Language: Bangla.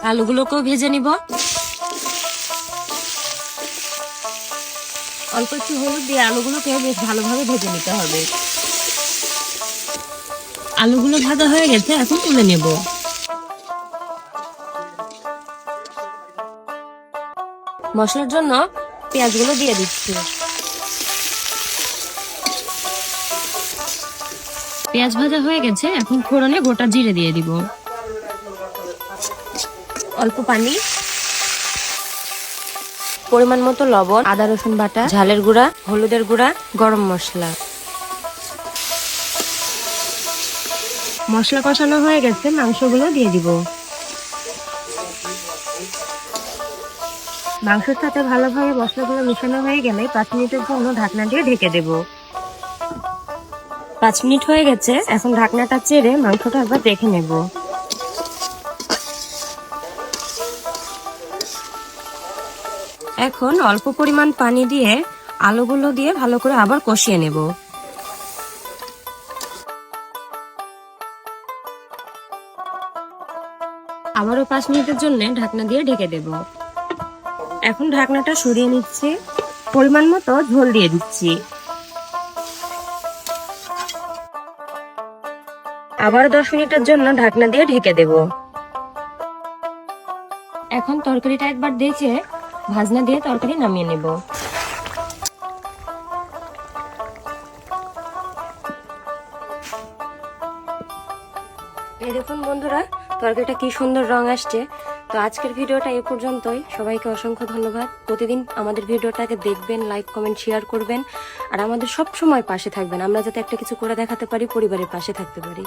আলুগুলোকেও ভেজে নিব। অল্প একটু হলুদ দিয়ে আলুগুলোকে বেশ ভালোভাবে ভেজে নিতে হবে। আলুগুলো ভাজা হয়ে গেছে, এখন তুলে নেব। মশলার জন্য পেঁয়াজগুলো দিয়ে দিচ্ছি। পেঁয়াজ ভাজা হয়ে গেছে, এখন ফোড়নে গোটা জিরে দিয়ে দিব। অল্প পানি, পরিমাণ মতো লবণ, আদা রসুন বাটা, ঝালের গুঁড়া, হলুদের গুঁড়া, গরম মশলা। মশলা কষানো হয়ে গেছে, মাংসগুলো দিয়ে দিব। মাংসের সাথে ভালোভাবে মশলাগুলো মিশানো হয়ে গেলে 5 মিনিটের জন্য ঢাকনা দিয়ে ঢেকে দেব। 5 মিনিট হয়ে গেছে, এখন ঢাকনাটা চেড়ে মাংসটা একবার দেখে নেব। এখন অল্প পরিমাণ পানি দিয়ে আলুগুলো দিয়ে ভালো করে আবার কষিয়ে নেব। আবারও 5 মিনিটের জন্য ঢাকনা দিয়ে ঢেকে দেব। এখন ঢাকনাটা সরিয়ে নিচ্ছি, পরিমাণ মতো ঝোল দিয়ে দিচ্ছি। আবার 10 মিনিটের জন্য ঢাকনা দিয়ে ঢেকে দেব। এখন তরকারিটা একবার দেখে ভাজনা দিয়ে তরকারি নামিয়ে নেব। এই দেখুন বন্ধুরা, তরকারিটা কি সুন্দর রং আসছে। তো আজকের ভিডিওটা এই পর্যন্তই। সবাইকে অসংখ্য ধন্যবাদ। প্রতিদিন আমাদের ভিডিওটাকে দেখবেন, লাইক কমেন্ট শেয়ার করবেন, আর আমাদের সব সময় পাশে থাকবেন। আমরা যাতে একটা কিছু করে দেখাতে পারি, পরিবারের পাশে থাকতে পারি।